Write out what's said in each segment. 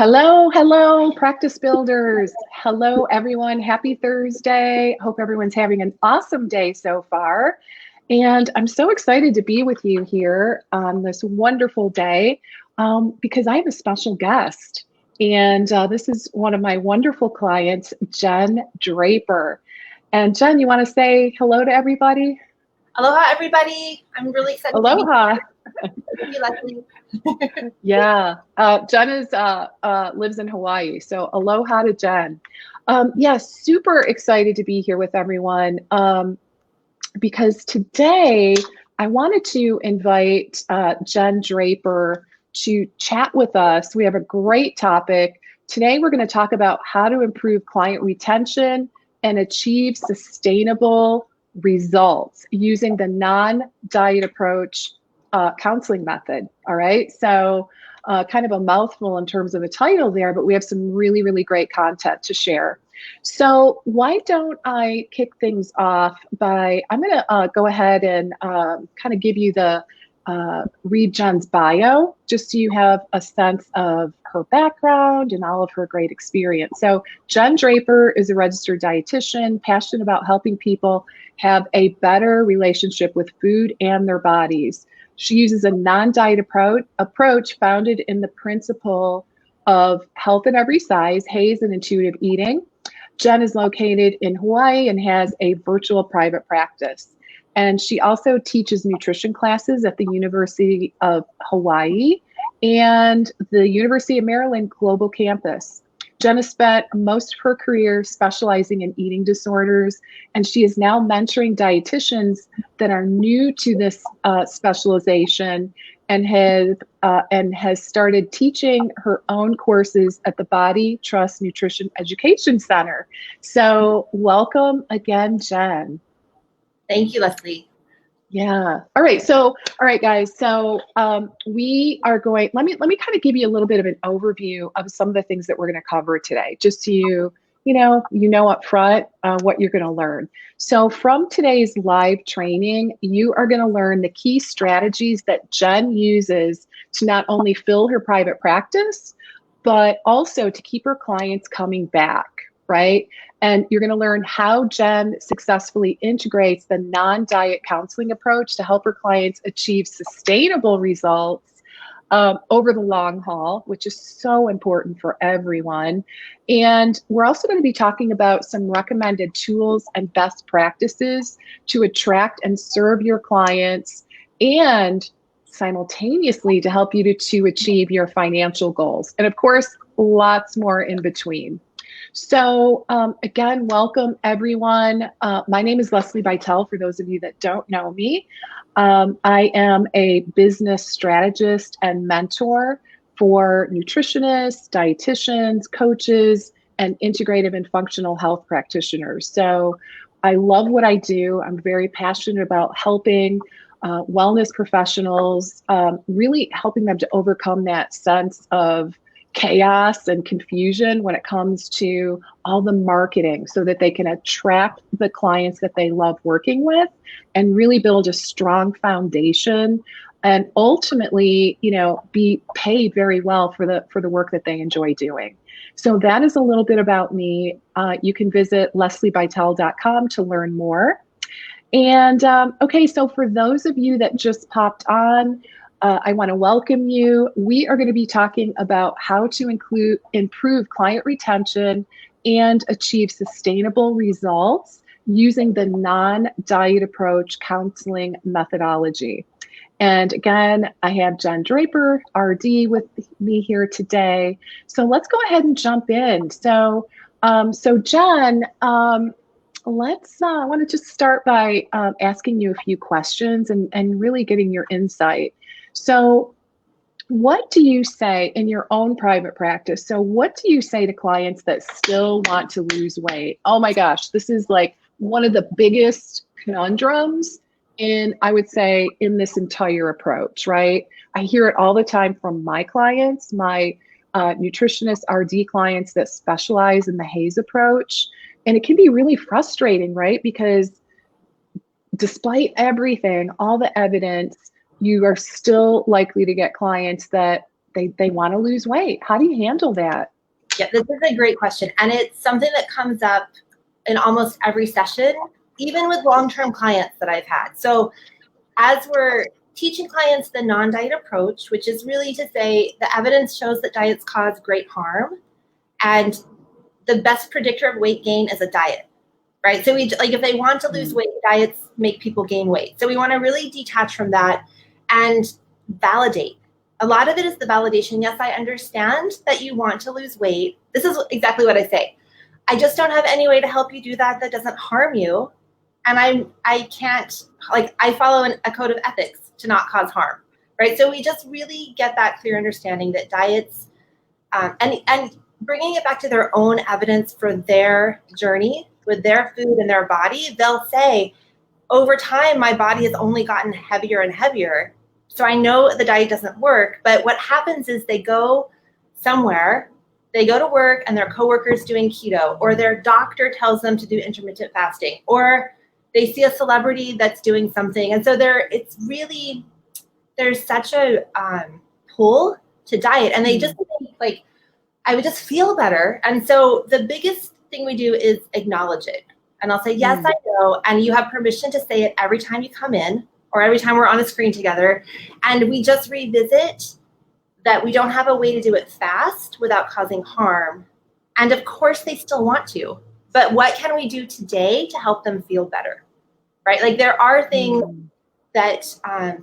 Hello, hello, practice builders. Hello, everyone. Happy Thursday. Hope everyone's having an awesome day so far. And I'm so excited to be with you here on this wonderful day because I have a special guest. And this is one of my wonderful clients, Jen Draper. And Jen, you want to say hello to everybody? Aloha, everybody. I'm really excited Aloha. to be here. Thank you, Leslie. Yeah, Jen lives in Hawaii, so aloha to Jen. Yeah, super excited to be here with everyone because today I wanted to invite Jen Draper to chat with us. We have a great topic. Today we're going to talk about how to improve client retention and achieve sustainable results using the non-diet approach counseling method. All right. So kind of a mouthful in terms of the title there, but we have some really, really great content to share. So why don't I kick things off by, I'm going to go ahead and kind of give you the read Jen's bio, just so you have a sense of her background and all of her great experience. So Jen Draper is a registered dietitian, passionate about helping people have a better relationship with food and their bodies. She uses a non-diet approach founded in the principle of health at every size, HAES, and intuitive eating. Jen is located in Hawaii and has a virtual private practice. And she also teaches nutrition classes at the University of Hawaii and the University of Maryland Global Campus. Jen has spent most of her career specializing in eating disorders, and she is now mentoring dietitians that are new to this specialization and has started teaching her own courses at the Body Trust Nutrition Education Center. So welcome again, Jen. Thank you, Leslie. Yeah. All right. So, all right, guys. So we are going, let me kind of give you a little bit of an overview of some of the things that we're going to cover today, just so you know up front what you're going to learn. So from today's live training, you are going to learn the key strategies that Jen uses to not only fill her private practice, but also to keep her clients coming back, right? And you're going to learn how Jen successfully integrates the non-diet counseling approach to help her clients achieve sustainable results over the long haul, which is so important for everyone. And we're also going to be talking about some recommended tools and best practices to attract and serve your clients and simultaneously to help you to achieve your financial goals. And of course, lots more in between. So again, welcome everyone. My name is Leslie Bytel, for those of you that don't know me. I am a business strategist and mentor for nutritionists, dietitians, coaches, and integrative and functional health practitioners. So I love what I do. I'm very passionate about helping wellness professionals, really helping them to overcome that sense of chaos and confusion when it comes to all the marketing so that they can attract the clients that they love working with and really build a strong foundation and ultimately, be paid very well for the work that they enjoy doing. So that is a little bit about me. You can visit lesliebytel.com to learn more. And okay, so for those of you that just popped on, I want to welcome you. We are going to be talking about how to improve client retention and achieve sustainable results using the non-diet approach counseling methodology. And again, I have Jen Draper, RD, with me here today. So let's go ahead and jump in. So Jen, I want to just start by asking you a few questions and really getting your insight. So what do you say in your own private practice? So what do you say to clients that still want to lose weight? Oh my gosh, this is like one of the biggest conundrums I would say, in this entire approach, right? I hear it all the time from my clients, my nutritionist RD clients that specialize in the HAES approach. And it can be really frustrating, right? Because despite everything, all the evidence, you are still likely to get clients that they want to lose weight. How do you handle that? Yeah, this is a great question. And it's something that comes up in almost every session, even with long-term clients that I've had. So as we're teaching clients the non-diet approach, which is really to say the evidence shows that diets cause great harm, and the best predictor of weight gain is a diet, right? So if they want to lose weight, diets make people gain weight. So we want to really detach from that and validate. A lot of it is the validation. Yes, I understand that you want to lose weight. This is exactly what I say. I just don't have any way to help you do that doesn't harm you. And I can't, I follow a code of ethics to not cause harm, right? So we just really get that clear understanding that diets, and bringing it back to their own evidence for their journey with their food and their body, they'll say, over time, my body has only gotten heavier and heavier. So I know the diet doesn't work, but what happens is they go somewhere, they go to work and their coworker's doing keto, or their doctor tells them to do intermittent fasting, or they see a celebrity that's doing something. And so there's such a pull to diet, and they just think, I would just feel better. And so the biggest thing we do is acknowledge it. And I'll say, yes, I know. And you have permission to say it every time you come in or every time we're on a screen together. And we just revisit that we don't have a way to do it fast without causing harm. And of course they still want to, but what can we do today to help them feel better, right? There are things that,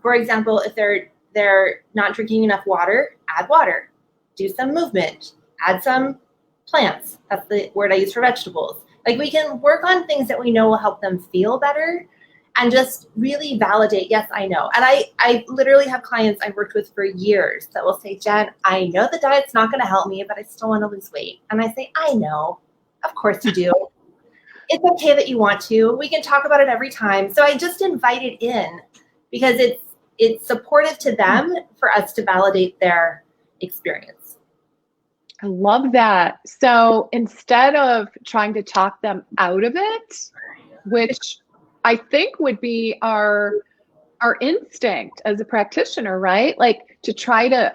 for example, if they're not drinking enough water, add water, do some movement, add some plants. That's the word I use for vegetables. We can work on things that we know will help them feel better and just really validate, yes, I know. And I literally have clients I've worked with for years that will say, Jen, I know the diet's not going to help me, but I still want to lose weight. And I say, I know. Of course you do. It's okay that you want to. We can talk about it every time. So I just invite it in because it's supportive to them for us to validate their experience. I love that. So instead of trying to talk them out of it, which I think would be our instinct as a practitioner, right? To try to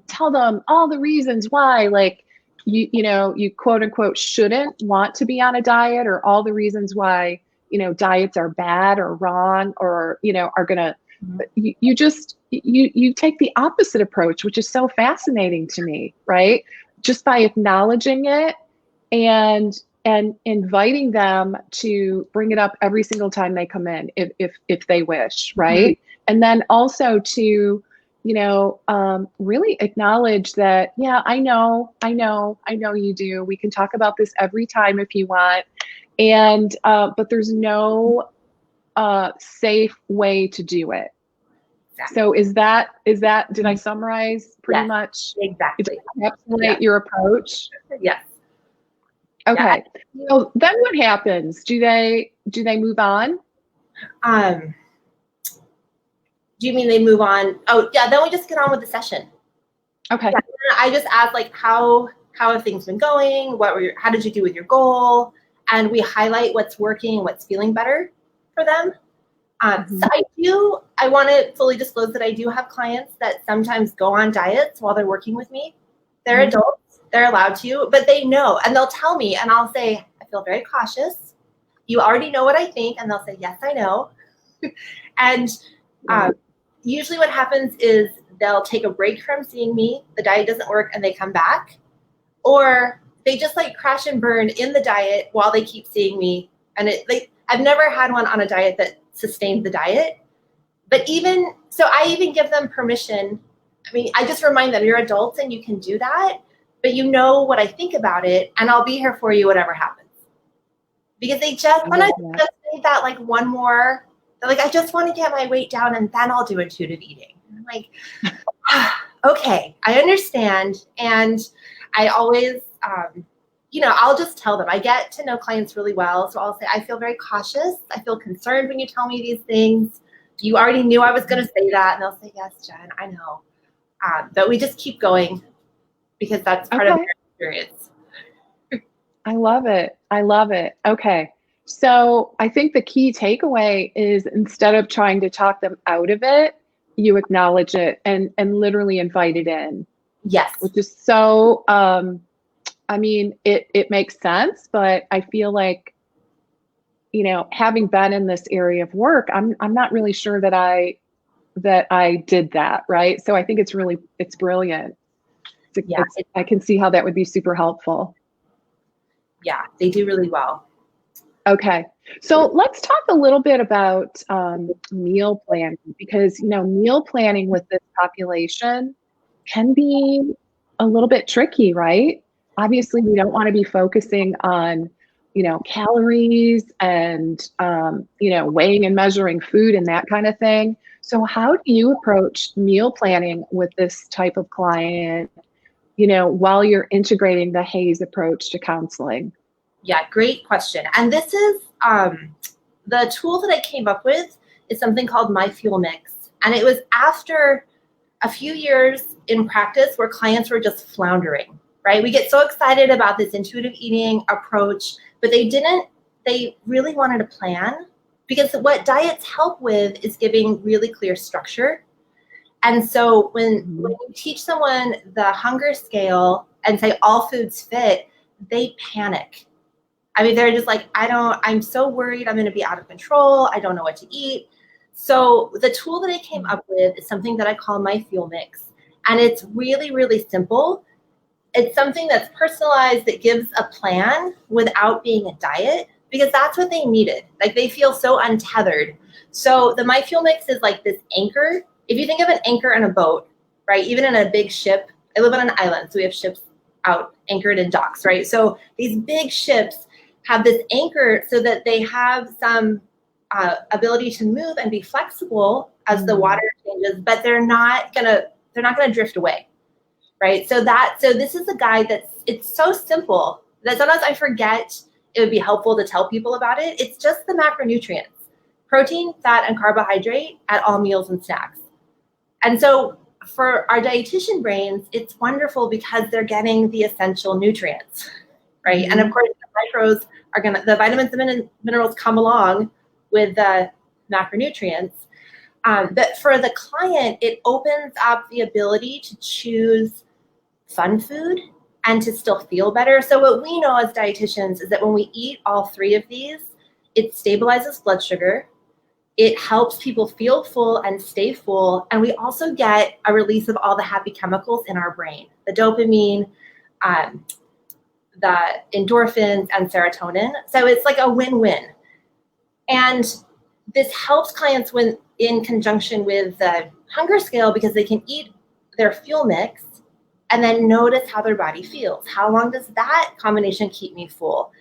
tell them all the reasons why, you quote unquote shouldn't want to be on a diet, or all the reasons why, diets are bad or wrong, or, are gonna, you take the opposite approach, which is so fascinating to me, right? Just by acknowledging it and inviting them to bring it up every single time they come in, if they wish, right? And then also to, really acknowledge that, yeah, I know you do. We can talk about this every time if you want. And, but there's no safe way to do it. Exactly. So is that, did I summarize pretty much? Exactly. Encapsulate your approach? Yes. Okay. Yeah. So then what happens? Do they move on? Do you mean they move on? Oh yeah, then we just get on with the session. Okay. Yeah, I just ask how have things been going? How did you do with your goal? And we highlight what's working and what's feeling better for them. So I want to fully disclose that I do have clients that sometimes go on diets while they're working with me. They're adults, they're allowed to, but they know, and they'll tell me, and I'll say, I feel very cautious. You already know what I think, and they'll say, yes, I know. And usually what happens is they'll take a break from seeing me, the diet doesn't work, and they come back, or they just crash and burn in the diet while they keep seeing me. And I've never had one on a diet that sustained the diet. But I even give them permission. I mean, I just remind them, you're adults and you can do that, but you know what I think about it, and I'll be here for you whatever happens. Because they just want to just say that one more, they're I just want to get my weight down and then I'll do intuitive eating. And I'm okay, I understand. And I always, I'll just tell them. I get to know clients really well. So I'll say, I feel very cautious. I feel concerned when you tell me these things. You already knew I was going to say that. And they'll say, yes, Jen, I know. But we just keep going because that's part of their experience. I love it. I love it. Okay. So I think the key takeaway is, instead of trying to talk them out of it, you acknowledge it and literally invite it in. Yes. which is so, I mean, it makes sense, but I feel like, you know, having been in this area of work, I'm not really sure that I did that, right? So I think it's brilliant. Yeah. I can see how that would be super helpful. Yeah, they do really well. Okay, so let's talk a little bit about meal planning, because, you know, meal planning with this population can be a little bit tricky, right? Obviously, we don't want to be focusing on, you know, calories and, you know, weighing and measuring food and that kind of thing. So how do you approach meal planning with this type of client, you know, while you're integrating the Hayes approach to counseling? Yeah, great question. And this is the tool that I came up with is something called MyFuelMix. And it was after a few years in practice where clients were just floundering, right? We get so excited about this intuitive eating approach, but they really wanted a plan, because what diets help with is giving really clear structure. And so when you teach someone the hunger scale and say all foods fit, they panic. I mean, they're just like, I'm so worried I'm going to be out of control. I don't know what to eat. So the tool that I came up with is something that I call MyFuelMix. And it's really, really simple. It's something that's personalized, that gives a plan without being a diet, because that's what they needed. Like, they feel so untethered. So the MyFuelMix is like this anchor. If you think of an anchor on a boat, right? Even in a big ship, I live on an island, so we have ships out anchored in docks, right? So these big ships have this anchor so that they have some ability to move and be flexible as the water changes, but they're not gonna drift away, right? So this is a guide it's so simple that sometimes I forget it would be helpful to tell people about it. It's just the macronutrients: protein, fat, and carbohydrate at all meals and snacks. And so for our dietitian brains, it's wonderful because they're getting the essential nutrients, right? And of course, the micros the vitamins and minerals come along with the macronutrients. But for the client, it opens up the ability to choose fun food and to still feel better. So what we know as dietitians is that when we eat all three of these, it stabilizes blood sugar, it helps people feel full and stay full, and we also get a release of all the happy chemicals in our brain, the dopamine, the endorphins, and serotonin. So it's like a win-win. And this helps clients when in conjunction with the hunger scale, because they can eat their fuel mix and then notice how their body feels. How long does that combination keep me full?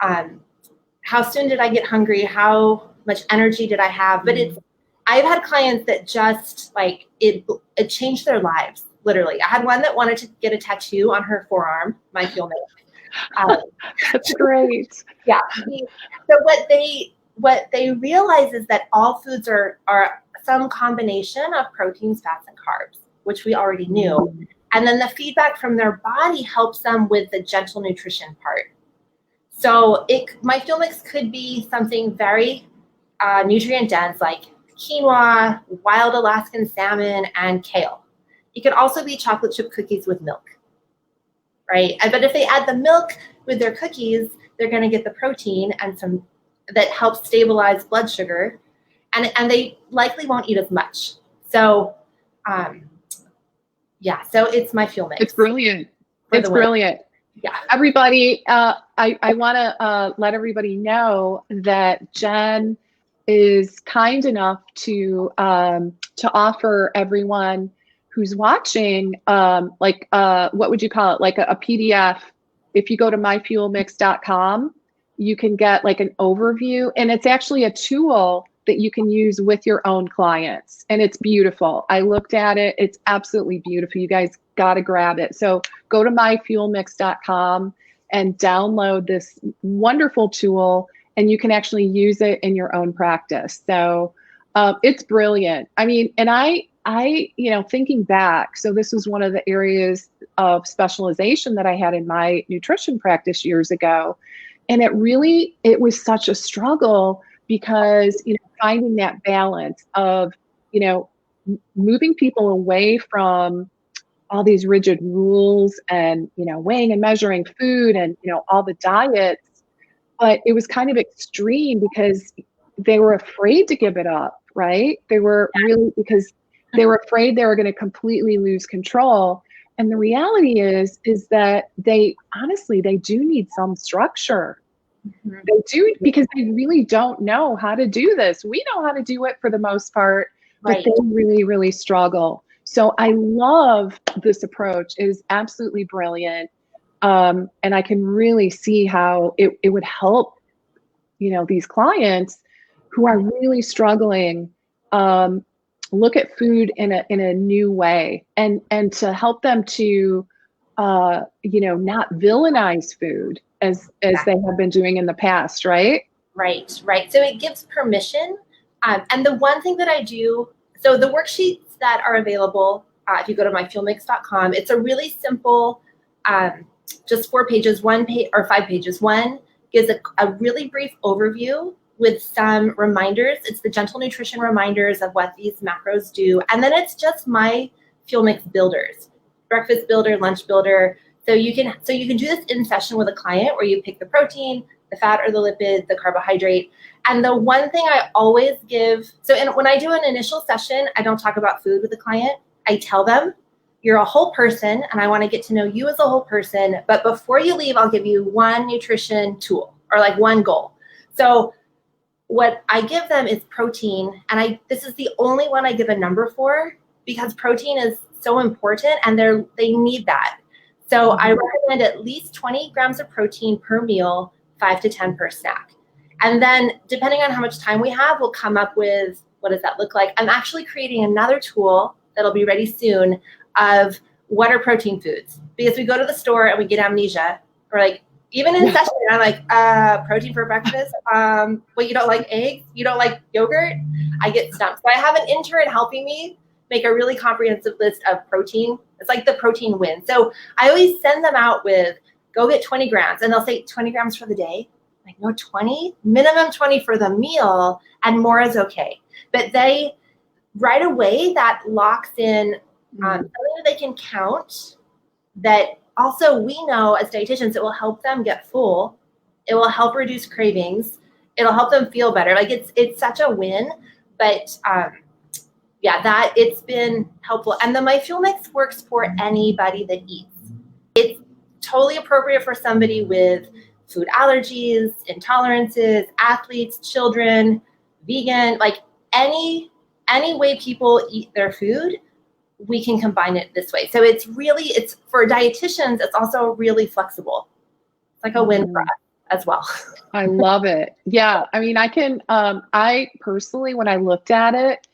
How soon did I get hungry? How much energy did I have? But I've had clients that just like it changed their lives. Literally, I had one that wanted to get a tattoo on her forearm, MyFuelMix. That's great. Yeah. So what they realize is that all foods are some combination of proteins, fats, and carbs, which we already knew. And then the feedback from their body helps them with the gentle nutrition part. So MyFuelMix could be something very nutrient dense, like quinoa, wild Alaskan salmon, and kale. It could also be chocolate chip cookies with milk, right? But if they add the milk with their cookies, they're going to get the protein and some that helps stabilize blood sugar, and they likely won't eat as much. So, yeah. So it's MyFuelMix. It's brilliant. It's brilliant. Yeah. Everybody, I want to let everybody know that Jen is kind enough to offer everyone who's watching, what would you call it? Like a PDF. If you go to myfuelmix.com, you can get like an overview, and it's actually a tool that you can use with your own clients. And it's beautiful. I looked at it. It's absolutely beautiful. You guys got to grab it. So go to myfuelmix.com and download this wonderful tool, and you can actually use it in your own practice. So it's brilliant. I mean, and I, thinking back, so this was one of the areas of specialization that I had in my nutrition practice years ago. And it was such a struggle because, finding that balance of, moving people away from all these rigid rules and, weighing and measuring food and, all the diets. But it was kind of extreme because they were afraid to give it up, right? They were really, because they were afraid they were going to completely lose control. And the reality is that they do need some structure. Mm-hmm. They do, because they really don't know how to do this. We know how to do it for the most part, but they really, really struggle. So I love this approach. It is absolutely brilliant. And I can really see how it would help, these clients who are really struggling, look at food in a new way, and to help them to, not villainize food as they have been doing in the past, right? Right. So it gives permission. And the one thing that I do, so the worksheets that are available, if you go to MyFuelMix.com, it's a really simple, just 4 pages, 1 page or 5 pages. One gives a really brief overview with some reminders. It's the gentle nutrition reminders of what these macros do. And then it's just MyFuelMix builders, breakfast builder, lunch builder. So you can do this in session with a client where you pick the protein, the fat or the lipid, the carbohydrate. And the one thing I always give, when I do an initial session, I don't talk about food with the client. I tell them, you're a whole person and I want to get to know you as a whole person. But before you leave, I'll give you one nutrition tool or like one goal. So what I give them is protein. And this is the only one I give a number for, because protein is so important and they need that. So I recommend at least 20 grams of protein per meal, 5 to 10 per snack. And then depending on how much time we have, we'll come up with, what does that look like? I'm actually creating another tool that'll be ready soon of what are protein foods. Because we go to the store and we get amnesia, or like, even in session, I'm like, protein for breakfast? You don't like eggs? You don't like yogurt? I get stumped. So I have an intern helping me make a really comprehensive list of protein. It's like the protein win. So I always send them out with, go get 20 grams. And they'll say 20 grams for the day. I'm like, no, 20? Minimum 20 for the meal, and more is okay. But they, right away, that locks in something that they can count, that also we know as dietitians, it will help them get full. It will help reduce cravings. It'll help them feel better. Like it's such a win, but that it's been helpful. And the MyFuelMix works for anybody that eats. It's totally appropriate for somebody with food allergies, intolerances, athletes, children, vegan, like any way people eat their food, we can combine it this way. So it's for dietitians, it's also really flexible. It's like a win for us as well. I love it. Yeah. I mean, I personally, when I looked at it,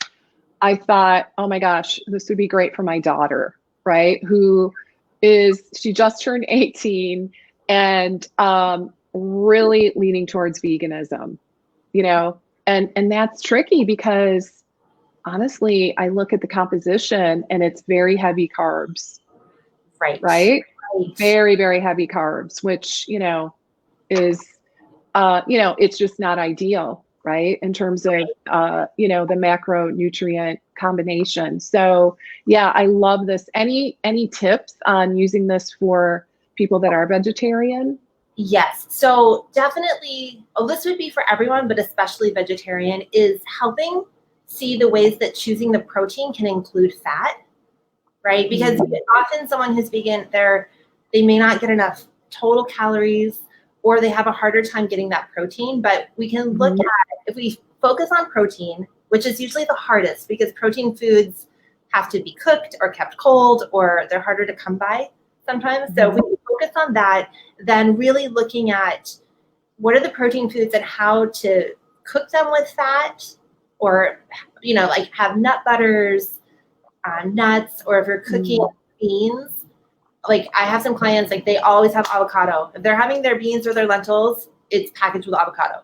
I thought, oh my gosh, this would be great for my daughter, right? She just turned 18 and really leaning towards veganism, and that's tricky because honestly, I look at the composition and it's very heavy carbs, right? Very, very heavy carbs, which, is, it's just not ideal, right? In terms of, the macronutrient combination. So yeah, I love this. Any tips on using this for people that are vegetarian? Yes. So definitely, this would be for everyone, but especially vegetarian, is helping see the ways that choosing the protein can include fat, right? Because often someone who's vegan, they may not get enough total calories, or they have a harder time getting that protein. But we can look at, if we focus on protein, which is usually the hardest because protein foods have to be cooked or kept cold, or they're harder to come by sometimes. So if we focus on that, then really looking at what are the protein foods and how to cook them with fat, or, like have nut butters, nuts, or if you're cooking beans. Like I have some clients, like they always have avocado. If they're having their beans or their lentils, it's packaged with avocado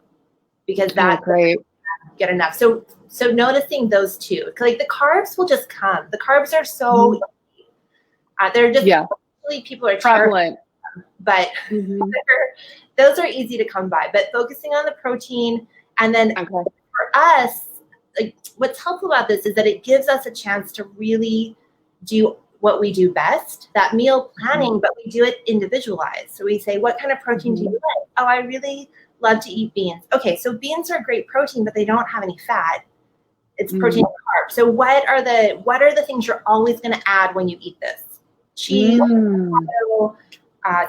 because that's great. Get enough. So noticing those two, like the carbs will just come. The carbs are so, they're just, people are prevalent, but those are easy to come by. But focusing on the protein, and then for us, like what's helpful about this is that it gives us a chance to really do what we do best, that meal planning, but we do it individualized. So we say, what kind of protein do you like? Oh, I really love to eat beans. Okay, so beans are great protein, but they don't have any fat. It's protein and carb. So what are the things you're always going to add when you eat this? Cheese, avocado,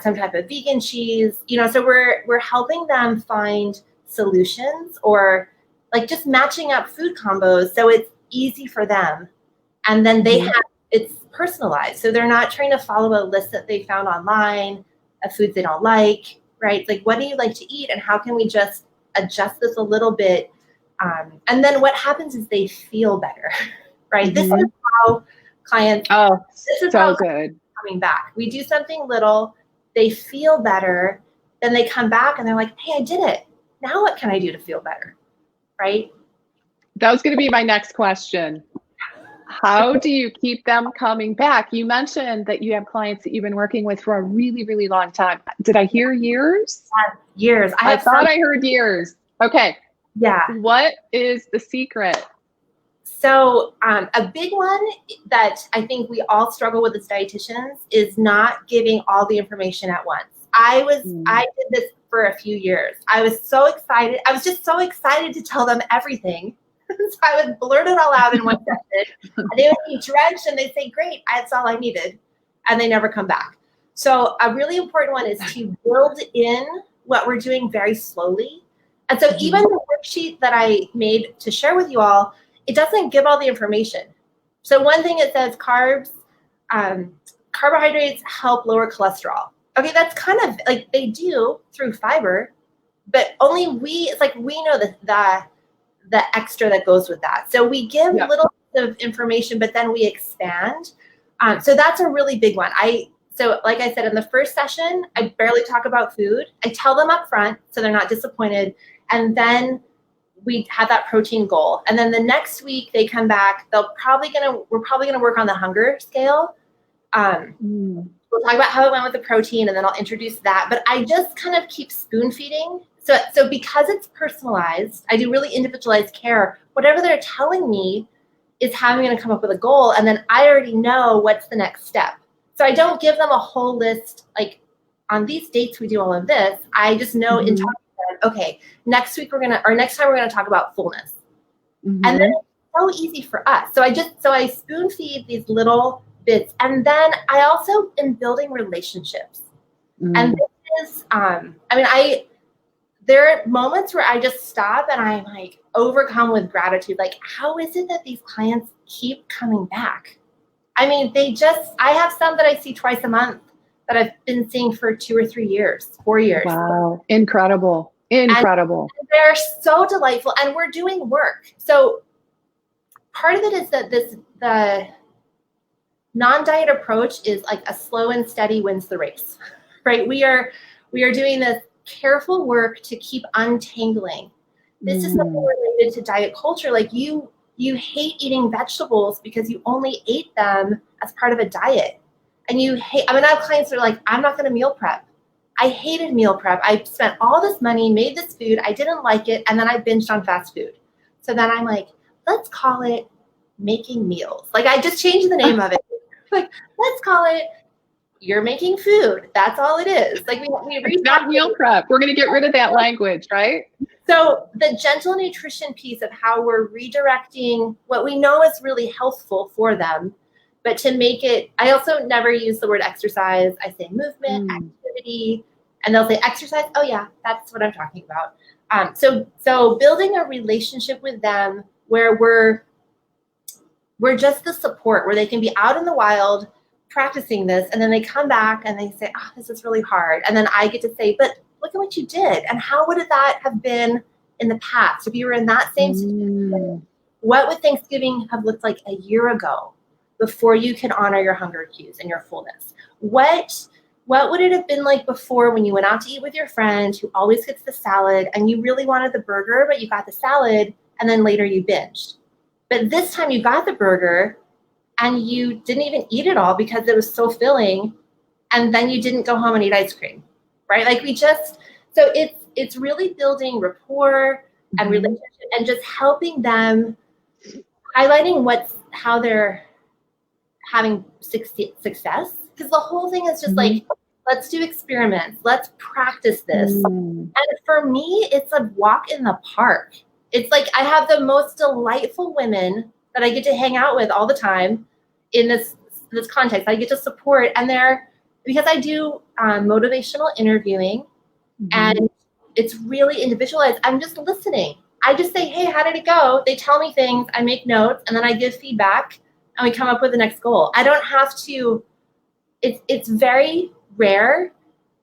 some type of vegan cheese. So we're helping them find solutions, or like just matching up food combos so it's easy for them. And then it's personalized. So they're not trying to follow a list that they found online of foods they don't like, right? It's like, what do you like to eat? And how can we just adjust this a little bit? And then what happens is they feel better, right? This is how clients, this is how good. Coming back. We do something little, they feel better, then they come back and they're like, hey, I did it. Now what can I do to feel better, right? That was going to be my next question. How do you keep them coming back? You mentioned that you have clients that you've been working with for a really, really long time. Did I hear years? Years. I thought I heard years. Okay. Yeah. What is the secret? So a big one that I think we all struggle with as dietitians is not giving all the information at once. I did this for a few years. I was so excited. I was just so excited to tell them everything. So I would blurt it all out in one session. And they would be drenched and they'd say, great, that's all I needed. And they never come back. So a really important one is to build in what we're doing very slowly. And so even the worksheet that I made to share with you all, it doesn't give all the information. So one thing, it says carbohydrates help lower cholesterol. Okay, that's kind of like they do through fiber, but only it's like we know the extra that goes with that. So we give little bit of information, but then we expand. So that's a really big one. So like I said, in the first session, I barely talk about food. I tell them up front so they're not disappointed. And then we have that protein goal. And then the next week they come back, we're probably gonna work on the hunger scale. We'll talk about how it went with the protein, and then I'll introduce that. But I just kind of keep spoon feeding. So because it's personalized, I do really individualized care. Whatever they're telling me is how I'm going to come up with a goal. And then I already know what's the next step. So I don't give them a whole list, like on these dates, we do all of this. I just know in talking to them, okay, next time we're going to talk about fullness. And then it's so easy for us. So I spoon feed these little bits. And then I also am building relationships. And this is, there are moments where I just stop and I'm like overcome with gratitude. Like, how is it that these clients keep coming back? I mean, I have some that I see twice a month that I've been seeing for 2 or 3 years, 4 years. Wow. Incredible. Incredible. And they're so delightful, and we're doing work. So part of it is that the non-diet approach is like a slow and steady wins the race, right? We are doing this careful work to keep untangling. This is something related to diet culture. Like you hate eating vegetables because you only ate them as part of a diet. And I have clients that are like, I'm not going to meal prep. I hated meal prep. I spent all this money, made this food. I didn't like it. And then I binged on fast food. So then I'm like, let's call it making meals. Like I just changed the name of it. Like, let's call it you're making food. That's all it is. Like it's not meal prep. We're going to get rid of that language, right? So the gentle nutrition piece of how we're redirecting what we know is really healthful for them, but to make it, I also never use the word exercise. I say movement, activity, and they'll say exercise. Oh yeah, that's what I'm talking about. So building a relationship with them where we're just the support, where they can be out in the wild practicing this, and then they come back and they say, oh, this is really hard. And then I get to say, but look at what you did. And how would that have been in the past? If you were in that same situation, what would Thanksgiving have looked like a year ago before you could honor your hunger cues and your fullness? What would it have been like before when you went out to eat with your friend who always gets the salad and you really wanted the burger, but you got the salad and then later you binged? But this time you got the burger and you didn't even eat it all because it was so filling, and then you didn't go home and eat ice cream, right? Like so it's really building rapport and relationship and just helping them, highlighting how having success, because the whole thing is just like, let's do experiments, let's practice this. And for me, it's a walk in the park. It's like I have the most delightful women that I get to hang out with all the time in this context. I get to support, and because I do motivational interviewing, and it's really individualized. I'm just listening. I just say, hey, how did it go? They tell me things, I make notes, and then I give feedback, and we come up with the next goal. I don't have to, it's very rare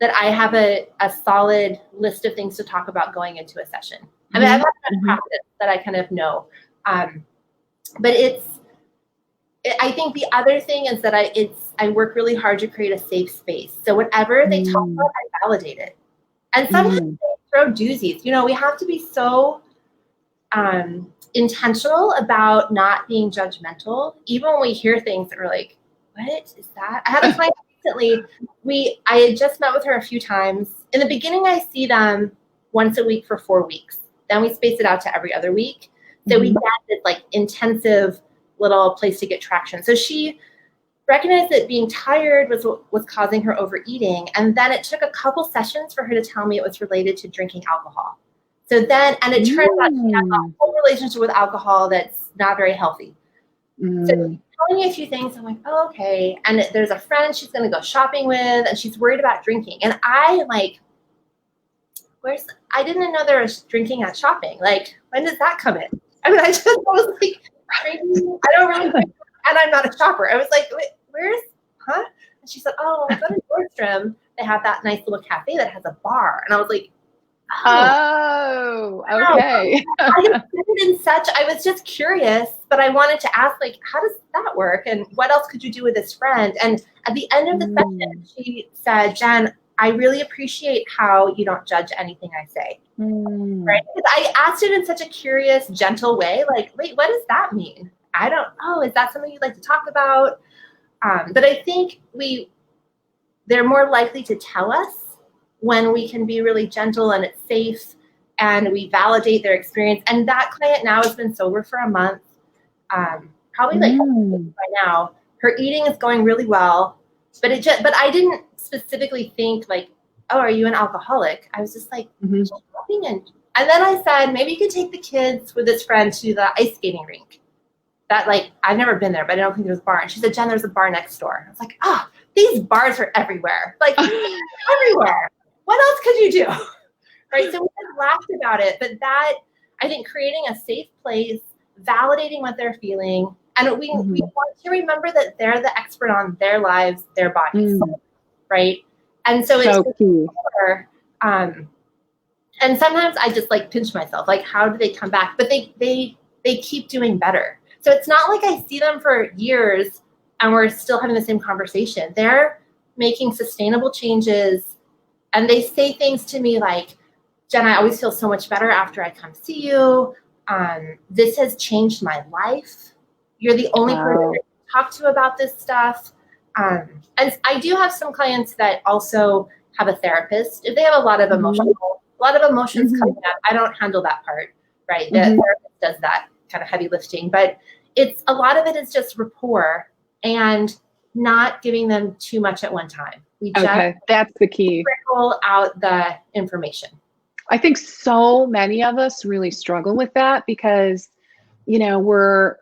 that I have a solid list of things to talk about going into a session. I mean, I've had that practice that I kind of know. But I think the other thing is that I work really hard to create a safe space. So whatever they talk about, I validate it. And sometimes they throw doozies. You know, we have to be so intentional about not being judgmental, even when we hear things that we're like, what is that? I had a client recently, I had just met with her a few times. In the beginning, I see them once a week for 4 weeks. Then we space it out to every other week. So we get this like intensive little place to get traction. So she recognized that being tired was causing her overeating. And then it took a couple sessions for her to tell me it was related to drinking alcohol. So then, and it turns out she has a whole relationship with alcohol that's not very healthy. So she's telling me a few things. I'm like, oh, okay. And there's a friend she's going to go shopping with, and she's worried about drinking. And I am like, I didn't know there was drinking at shopping. Like, when does that come in? I mean, I was like, drinking, I don't really drink, and I'm not a shopper. I was like, wait, huh? And she said, oh, when we go to Nordstrom, they have that nice little cafe that has a bar. And I was like, oh, okay. I was just curious, but I wanted to ask, like, how does that work? And what else could you do with this friend? And at the end of the session, she said, Jen, I really appreciate how you don't judge anything I say. Right? Because I asked it in such a curious, gentle way, like, wait, what does that mean? Is that something you'd like to talk about? But I think they're more likely to tell us when we can be really gentle and it's safe and we validate their experience. And that client now has been sober for a month, probably like by now. Her eating is going really well, but I didn't specifically think like, oh, are you an alcoholic? I was just like, shopping and then I said, maybe you could take the kids with this friend to the ice skating rink. That, like, I've never been there, but I don't think there's a bar. And she said, Jen, there's a bar next door. I was like, these bars are everywhere. Like, everywhere. What else could you do? Right? So we just laughed about it. But that, I think, creating a safe place, validating what they're feeling. And we want to remember that they're the expert on their lives, their bodies. Right? And so it's key. And sometimes I just like pinch myself, like, how do they come back? But they keep doing better. So it's not like I see them for years and we're still having the same conversation. They're making sustainable changes, and they say things to me like, Jen, I always feel so much better after I come see you. This has changed my life. You're the only person I can talk to about this stuff. And I do have some clients that also have a therapist. If they have a lot of emotions coming up, I don't handle that part, right? The therapist does that kind of heavy lifting, but a lot of it is just rapport and not giving them too much at one time. That's the key. Trickle out the information. I think so many of us really struggle with that because, you know,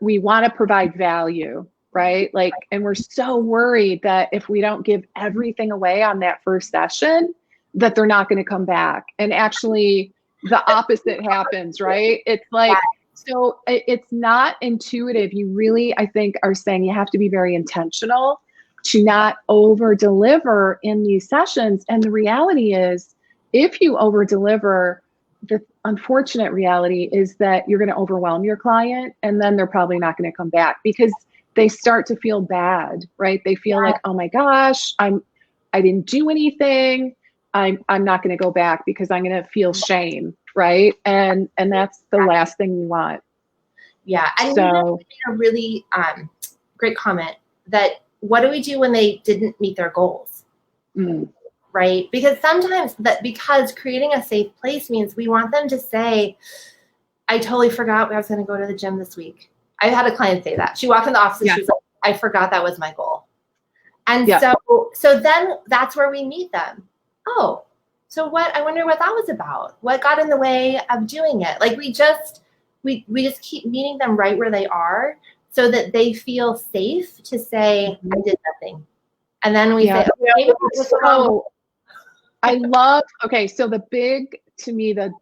we want to provide value, right? Like, and we're so worried that if we don't give everything away on that first session, that they're not going to come back. And actually the opposite happens, right? It's like, so it's not intuitive. You really, I think, are saying you have to be very intentional to not over deliver in these sessions. And the reality is, if you over deliver, the unfortunate reality is that you're going to overwhelm your client, and then they're probably not going to come back because they start to feel bad, right? They feel like, oh my gosh, I didn't do anything. I'm not going to go back because I'm going to feel shame, right? And that's the last thing you want. Yeah, and so you made a really great comment that what do we do when they didn't meet their goals, right? Because sometimes because creating a safe place means we want them to say, I totally forgot I was going to go to the gym this week. I had a client say that. She walked in the office and she was like, I forgot that was my goal. And Yeah. so then that's where we meet them. Oh, so I wonder what that was about. What got in the way of doing it? Like we just keep meeting them right where they are so that they feel safe to say, I did nothing. And then we say, okay, so I love, okay, so to me, the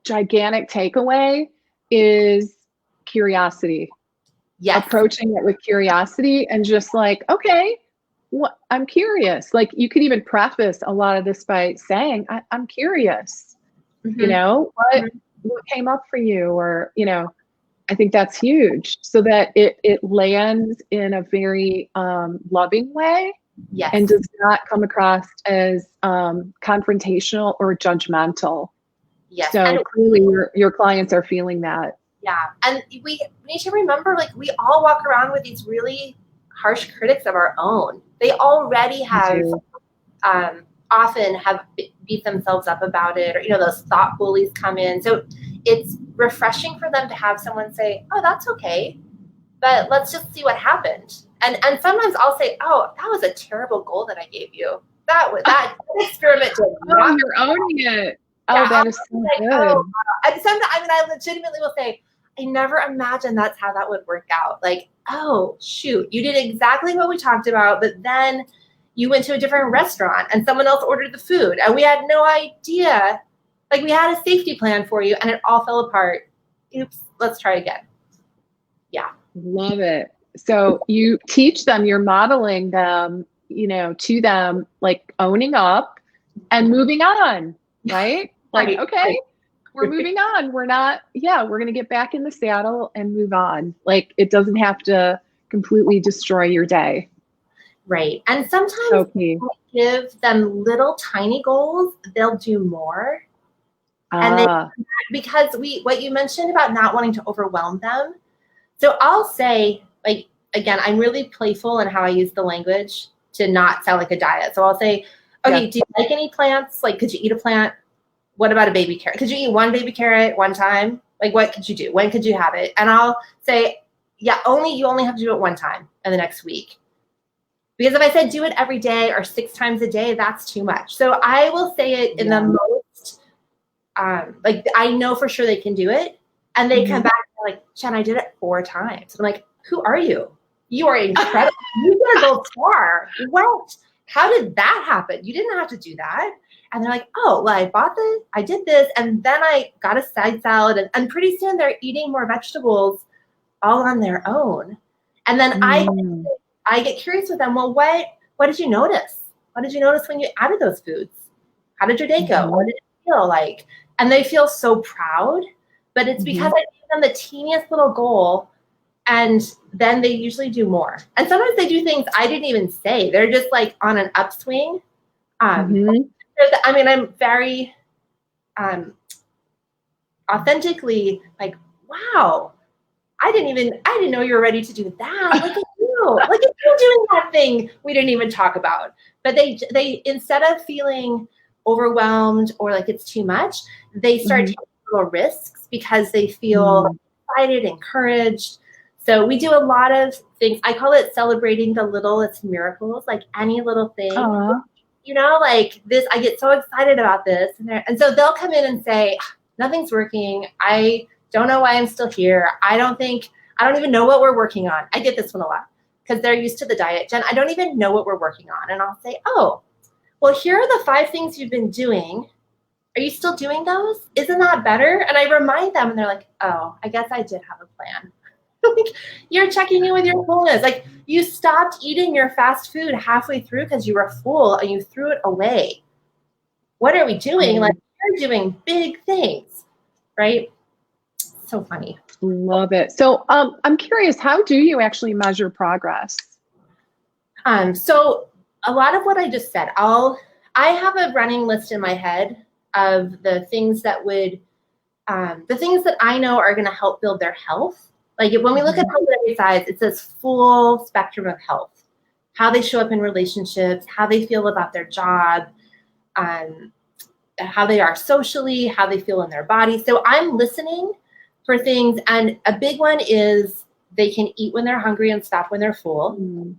gigantic takeaway is curiosity. yes. Approaching it with curiosity and just like, okay, I'm curious. Like you could even preface a lot of this by saying, I'm curious, you know, what came up for you? Or, you know, I think that's huge so that it lands in a very loving way. Yes. And does not come across as confrontational or judgmental. Yes. So and clearly your clients are feeling that. Yeah. And we need to remember, like, we all walk around with these really harsh critics of our own. They already have often have beat themselves up about it, or, you know, those thought bullies come in. So it's refreshing for them to have someone say, oh, that's okay, but let's just see what happened. And sometimes I'll say, oh, that was a terrible goal that I gave you. That experiment did not. Oh, you're owning it. Oh, yeah, that is so good. Oh, and sometimes, I mean, I legitimately will say, I never imagined that's how that would work out. Like, oh, shoot, you did exactly what we talked about, but then you went to a different restaurant and someone else ordered the food and we had no idea. Like, we had a safety plan for you and it all fell apart. Oops, let's try again. Yeah. Love it. So you teach them, you're modeling them, you know, to them, like owning up and moving on, right? Like, Right, okay, right. We're moving on. We're going to get back in the saddle and move on. Like it doesn't have to completely destroy your day. Right. And sometimes you give them little tiny goals, they'll do more. And because what you mentioned about not wanting to overwhelm them. So I'll say, like, again, I'm really playful in how I use the language to not sound like a diet. So I'll say, okay, do you like any plants? Like, could you eat a plant? What about a baby carrot? Could you eat one baby carrot one time? Like, what could you do? When could you have it? And I'll say, yeah, you only have to do it one time in the next week. Because if I said do it every day or 6 times a day, that's too much. So I will say it in the most, like, I know for sure they can do it. And they come back and they're like, Jen, I did it 4 times. I'm like, who are you? You are incredible. You did go far. What? How did that happen? You didn't have to do that. And they're like, oh, well, I bought this, I did this, and then I got a side salad. And pretty soon they're eating more vegetables all on their own. And then I get curious with them. Well, what did you notice? What did you notice when you added those foods? How did your day go? What did it feel like? And they feel so proud, but it's because I gave them the teeniest little goal, and then they usually do more. And sometimes they do things I didn't even say. They're just like on an upswing. I mean, I'm very authentically like, wow, I didn't know you were ready to do that. Look at you. Look at you doing that thing we didn't even talk about. But they instead of feeling overwhelmed or like it's too much, they start taking little risks because they feel excited, encouraged. So we do a lot of things. I call it celebrating the littlest miracles, like any little thing. You know, like this, I get so excited about this. And so they'll come in and say, nothing's working. I don't know why I'm still here. I don't even know what we're working on. I get this one a lot because they're used to the diet. Jen, I don't even know what we're working on. And I'll say, oh, well, here are the 5 things you've been doing. Are you still doing those? Isn't that better? And I remind them and they're like, oh, I guess I did have a plan. Like, you're checking in with your fullness. Like, you stopped eating your fast food halfway through because you were full and you threw it away. What are we doing? Like, you're doing big things, right? So funny. Love it. So I'm curious, how do you actually measure progress? So a lot of what I just said, I have a running list in my head of the things that I know are going to help build their health. Like when we look at health at every size, it says full spectrum of health, how they show up in relationships, how they feel about their job, how they are socially, how they feel in their body. So I'm listening for things. And a big one is They can eat when they're hungry and stop when they're full. Mm.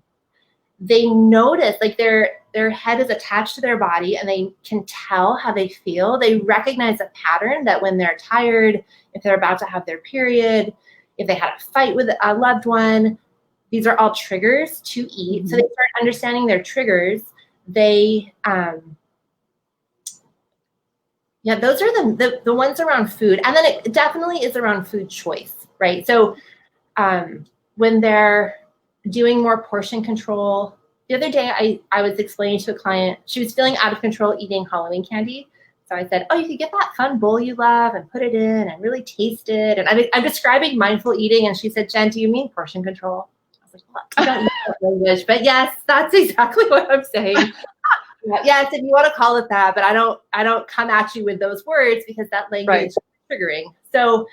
They notice, like their head is attached to their body and they can tell how they feel. They recognize a pattern that when they're tired, if they're about to have their period, if they had a fight with a loved one, these are all triggers to eat. Mm-hmm. So they start understanding their triggers. They, those are the ones around food. And then it definitely is around food choice, right? So when they're doing more portion control, the other day I was explaining to a client, she was feeling out of control eating Halloween candy. So I said, oh, you could get that fun bowl you love and put it in and really taste it. And I'm describing mindful eating. And she said, Jen, do you mean portion control? I was like, well, I don't use that language, but yes, that's exactly what I'm saying. Yes, if you want to call it that, but I don't come at you with those words because that language is triggering. So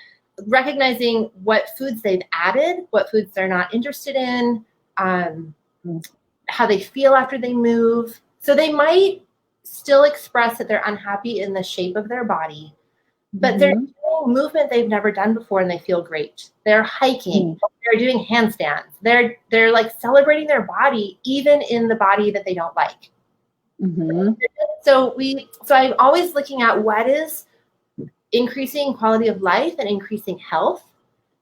recognizing what foods they've added, what foods they're not interested in, how they feel after they move. So they might still express that they're unhappy in the shape of their body, but they're doing movement they've never done before and they feel great. They're hiking, they're doing handstands, they're like celebrating their body, even in the body that they don't like. Mm-hmm. So I'm always looking at what is increasing quality of life and increasing health.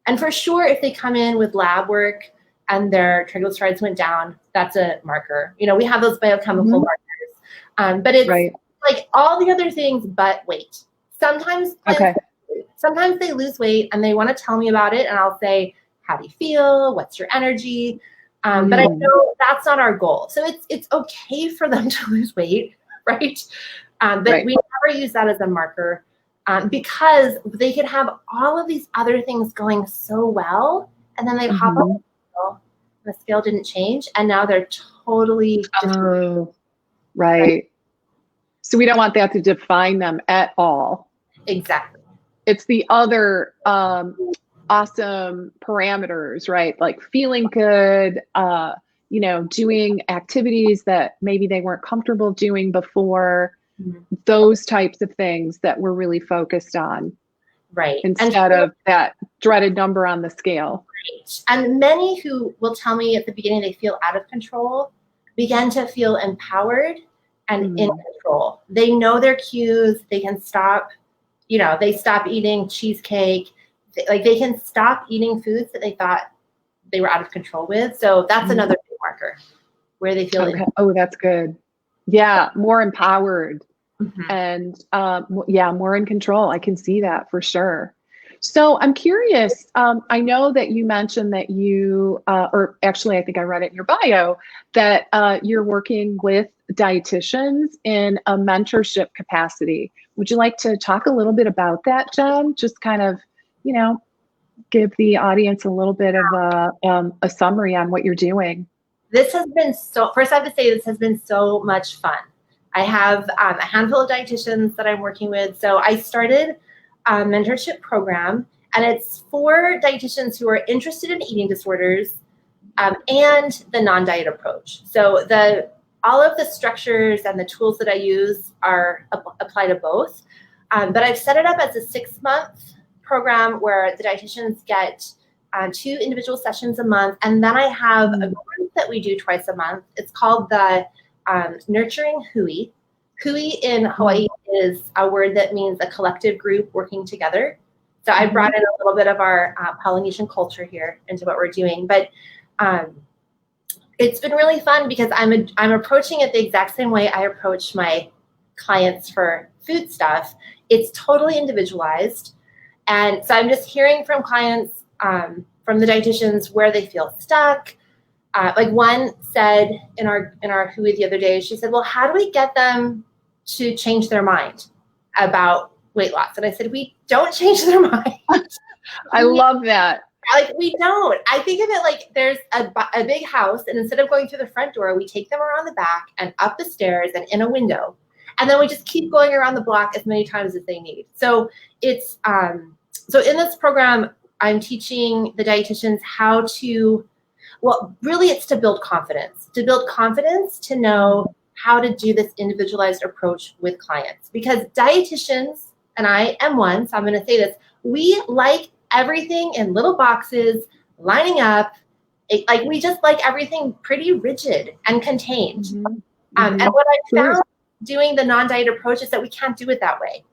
And for sure, if they come in with lab work and their triglycerides went down, that's a marker. You know, we have those biochemical markers, but it's like all the other things but weight. Sometimes they lose weight and they want to tell me about it, and I'll say, how do you feel? What's your energy? But I know that's not our goal. So it's okay for them to lose weight, right? But we never use that as a marker because they could have all of these other things going so well, and then they hop on the scale, and the scale didn't change, and now they're totally right. So we don't want that to define them at all. Exactly. It's the other awesome parameters, right? Like feeling good, doing activities that maybe they weren't comfortable doing before, those types of things that we're really focused on. Right. Instead of that dreaded number on the scale. Right. And many who will tell me at the beginning they feel out of control begin to feel empowered and in control. They know their cues. They can stop, they stop eating cheesecake. They can stop eating foods that they thought they were out of control with. So that's another big marker where they feel. Oh, that's good. Yeah, more empowered and more in control. I can see that for sure. So I'm curious. I know that you mentioned that you, or actually, I think I read it in your bio, that you're working with dietitians in a mentorship capacity. Would you like to talk a little bit about that, Jen? Just kind of, give the audience a little bit of a summary on what you're doing. This has been first I have to say this has been so much fun. I have a handful of dietitians that I'm working with. So I started a mentorship program, and it's for dietitians who are interested in eating disorders and the non-diet approach. So all of the structures and the tools that I use are apply to both. But I've set it up as a 6-month program where the dietitians get 2 individual sessions a month. And then I have a group that we do twice a month. It's called the Nurturing Hui. Hui in Hawaii is a word that means a collective group working together. So I brought in a little bit of our Polynesian culture here into what we're doing. But it's been really fun because I'm approaching it the exact same way I approach my clients for food stuff. It's totally individualized. And so I'm just hearing from clients, from the dietitians, where they feel stuck. Like one said in our Hui the other day, she said, well, how do we get them to change their mind about weight loss? And I said, we don't change their mind. I love that. Like, we don't. I think of it like there's a big house, and instead of going through the front door, we take them around the back and up the stairs and in a window. And then we just keep going around the block as many times as they need. So it's so in this program, I'm teaching the dietitians how to, really it's to build confidence. To build confidence to know how to do this individualized approach with clients. Because dietitians, and I am one, so I'm going to say this, we like everything in little boxes, lining up. Like we just like everything pretty rigid and contained. And what I found doing the non-diet approach is that we can't do it that way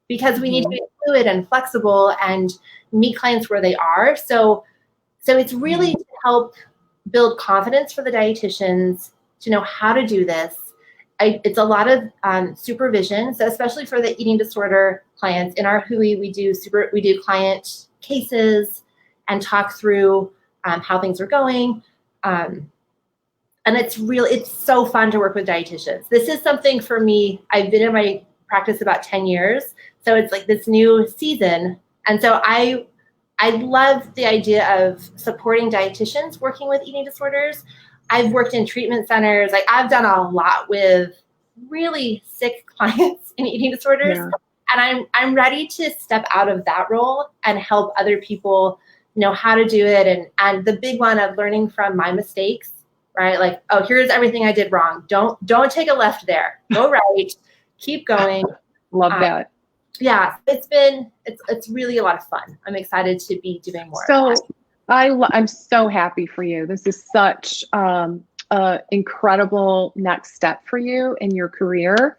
because we need to be fluid and flexible and meet clients where they are. So it's really to help build confidence for the dietitians to know how to do this. It's a lot of supervision. So especially for the eating disorder clients in our HUI, we do client cases and talk through how things are going. And it's so fun to work with dietitians. This is something for me, I've been in my practice about 10 years. So it's like this new season. And so I love the idea of supporting dietitians working with eating disorders. I've worked in treatment centers. Like I've done a lot with really sick clients in eating disorders. Yeah. And I'm ready to step out of that role and help other people know how to do it. And the big one of learning from my mistakes, right? Like, oh, here's everything I did wrong. Don't take a left there. Go right. Keep going. Love that. Yeah, it's really a lot of fun. I'm excited to be doing more. So I'm so happy for you. This is such an incredible next step for you in your career.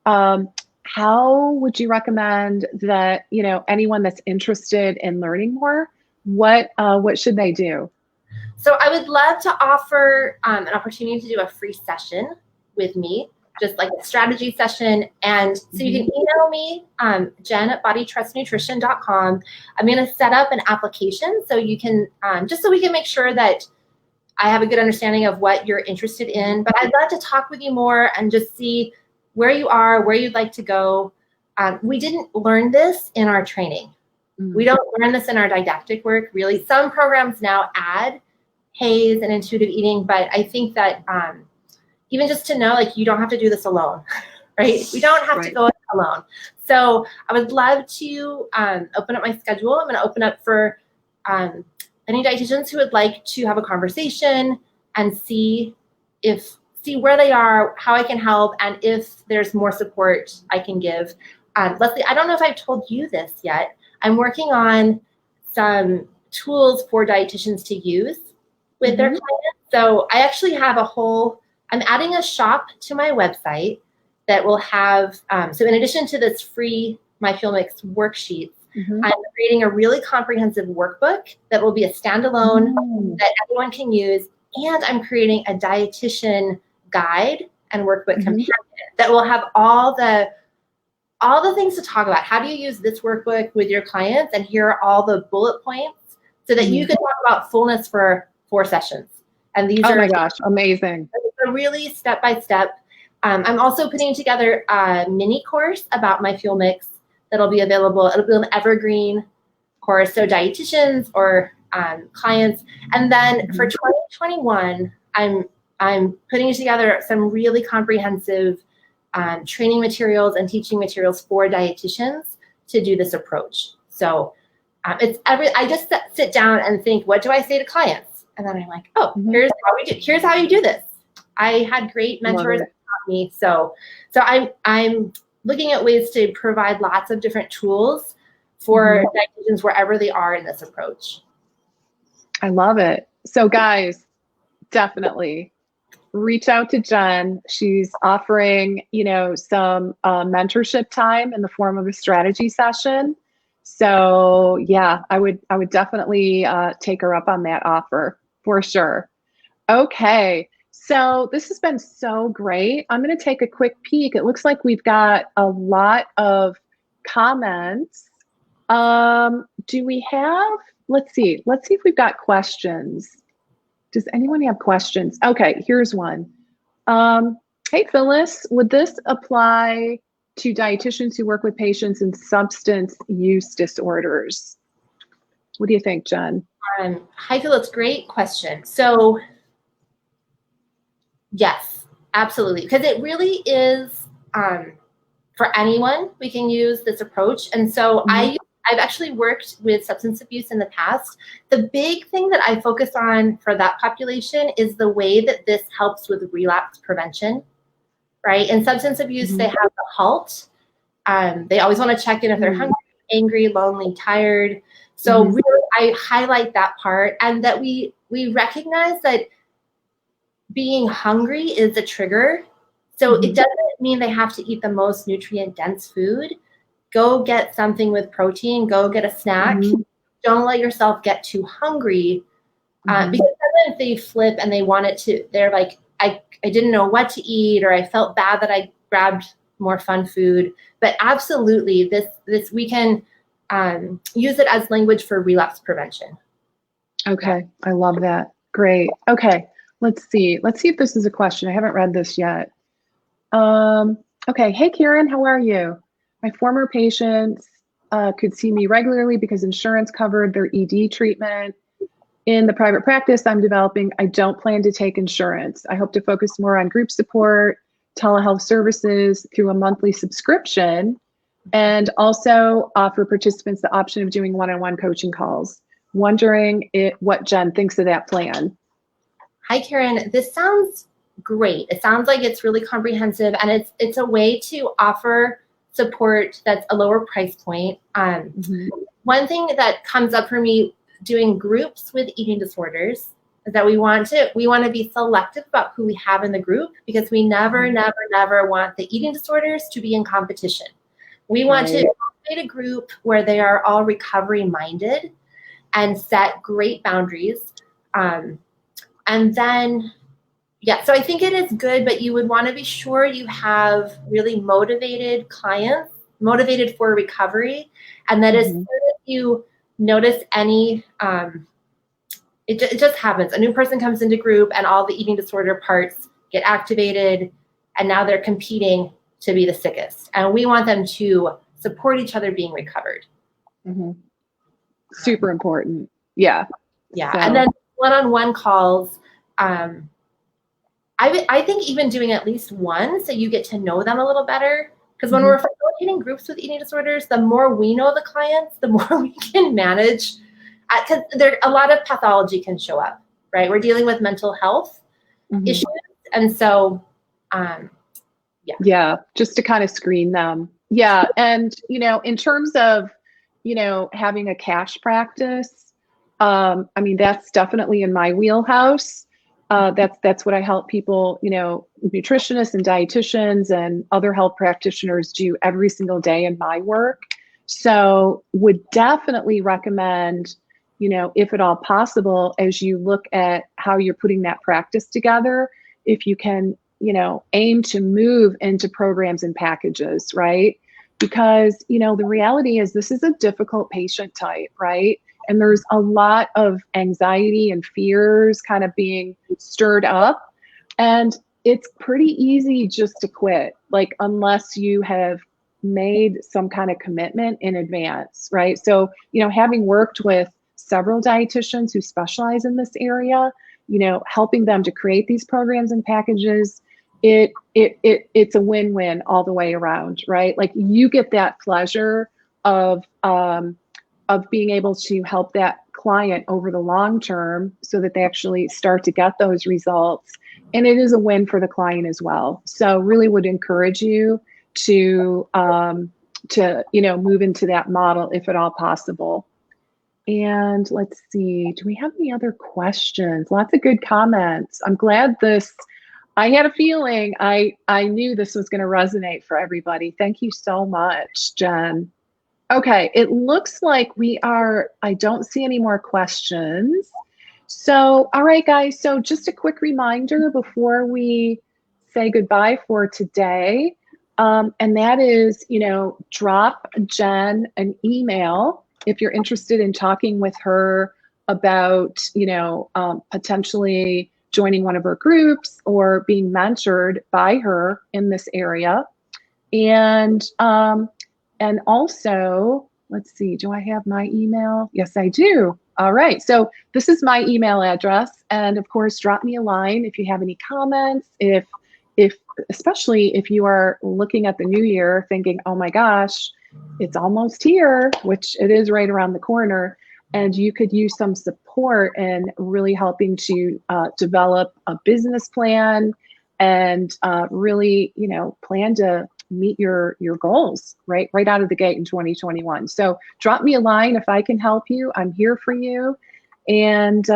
How would you recommend that, anyone that's interested in learning more, what should they do? So I would love to offer an opportunity to do a free session with me, just like a strategy session. And so you can email me, jen@bodytrustnutrition.com. I'm going to set up an application so you can, just so we can make sure that I have a good understanding of what you're interested in. But I'd love to talk with you more and just see where you are, where you'd like to go. We didn't learn this in our training. We don't learn this in our didactic work, really. Some programs now add HAES and intuitive eating, but I think that even just to know, like, you don't have to do this alone, right? We don't have to go alone. So I would love to open up my schedule. I'm going to open up for any dietitians who would like to have a conversation and see where they are, how I can help, and if there's more support I can give. Leslie, I don't know if I've told you this yet. I'm working on some tools for dietitians to use with their clients. So I actually have I'm adding a shop to my website that will have, so in addition to this free MyFuelMix worksheets, I'm creating a really comprehensive workbook that will be a standalone that everyone can use. And I'm creating a dietitian guide and workbook companion that will have all the things to talk about. How do you use this workbook with your clients? And here are all the bullet points so that you can talk about fullness for 4 sessions. And these are, oh my gosh, amazing. Really step-by-step. I'm also putting together a mini course about MyFuelMix that'll be available. It'll be an evergreen course, so dietitians or clients. And then for 2021, I'm putting together some really comprehensive training materials and teaching materials for dietitians to do this approach. So I just sit down and think, what do I say to clients? And then I'm like, oh, here's how you do this. I had great mentors that taught me. So I'm looking at ways to provide lots of different tools for dietitians wherever they are in this approach. I love it. So guys, definitely reach out to Jen. She's offering, some mentorship time in the form of a strategy session. So yeah, I would definitely take her up on that offer for sure. Okay. So this has been so great. I'm going to take a quick peek. It looks like we've got a lot of comments. Do we have, let's see if we've got questions. Does anyone have questions? Okay, here's one. Hey, Phyllis, would this apply to dietitians who work with patients in substance use disorders? What do you think, Jen? Hi, Phyllis, great question. So yes, absolutely. Because it really is for anyone, we can use this approach. And so I've actually worked with substance abuse in the past. The big thing that I focus on for that population is the way that this helps with relapse prevention, right? In substance abuse, they have the HALT. They always want to check in if they're hungry, angry, lonely, tired. So really, I highlight that part, and that we recognize that being hungry is a trigger. So it doesn't mean they have to eat the most nutrient dense food. Go get something with protein, go get a snack. Don't let yourself get too hungry, because then if they flip and they want it to, they're like, I didn't know what to eat, or I felt bad that I grabbed more fun food. But absolutely, this we can use it as language for relapse prevention. Okay, I love that. Great. Okay, let's see. Let's see if this is a question. I haven't read this yet. Okay, hey Karen, how are you? My former patients could see me regularly because insurance covered their ED treatment. In the private practice I'm developing, I don't plan to take insurance. I hope to focus more on group support, telehealth services through a monthly subscription, and also offer participants the option of doing one-on-one coaching calls. Wondering what Jen thinks of that plan. Hi, Karen. This sounds great. It sounds like it's really comprehensive, and it's a way to offer support that's a lower price point. One thing that comes up for me doing groups with eating disorders is that we want to be selective about who we have in the group, because we never want the eating disorders to be in competition. We want to create a group where they are all recovery minded and set great boundaries. And then, so I think it is good, but you would want to be sure you have really motivated clients, motivated for recovery, and that as soon as you notice any, it just happens. A new person comes into group and all the eating disorder parts get activated, and now they're competing to be the sickest. And we want them to support each other being recovered. Super important. Yeah. So. And then one-on-one calls, I think even doing at least one, so you get to know them a little better. Because when we're facilitating groups with eating disorders, the more we know the clients, the more we can manage. Because a lot of pathology can show up, right? We're dealing with mental health issues. And so, just to kind of screen them. Yeah. And, in terms of, having a cash practice, I mean, that's definitely in my wheelhouse. That's what I help people, nutritionists and dietitians and other health practitioners do every single day in my work. So would definitely recommend, if at all possible, as you look at how you're putting that practice together, if you can, aim to move into programs and packages, right? Because, the reality is this is a difficult patient type, right? And there's a lot of anxiety and fears kind of being stirred up. And it's pretty easy just to quit, like, unless you have made some kind of commitment in advance, right? So, having worked with several dietitians who specialize in this area, helping them to create these programs and packages, it's a win-win all the way around, right? Like, you get that pleasure of being able to help that client over the long term so that they actually start to get those results. And it is a win for the client as well. So really would encourage you to move into that model if at all possible. And let's see, do we have any other questions? Lots of good comments. I'm glad I had a feeling, I knew this was going to resonate for everybody. Thank you so much, Jen. Okay, it looks like I don't see any more questions. So, all right, guys. So just a quick reminder before we say goodbye for today. And that is, drop Jen an email if you're interested in talking with her about, potentially joining one of her groups or being mentored by her in this area. And also, let's see, do I have my email? Yes, I do. All right. So this is my email address. And of course, drop me a line if you have any comments, especially if you are looking at the new year thinking, oh my gosh, it's almost here, which it is right around the corner. And you could use some support in really helping to develop a business plan and really, plan to meet your goals right out of the gate in 2021. So drop me a line if I can help you. I'm here for you. And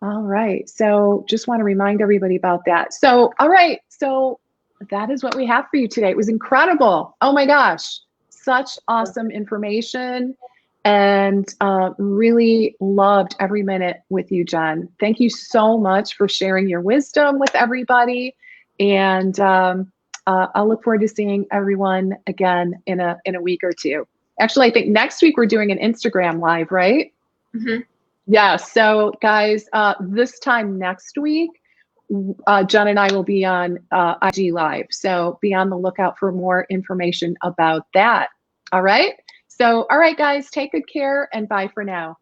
all right, so just want to remind everybody about that. So all right, so that is what we have for you today. It was incredible. Oh my gosh, such awesome information, and really loved every minute with you, Jen. Thank you so much for sharing your wisdom with everybody, and I'll look forward to seeing everyone again in a week or two. Actually, I think next week we're doing an Instagram live, right? Mm-hmm. Yeah. So guys, this time next week, Jen and I will be on IG Live. So be on the lookout for more information about that. All right. So, all right, guys, take good care and bye for now.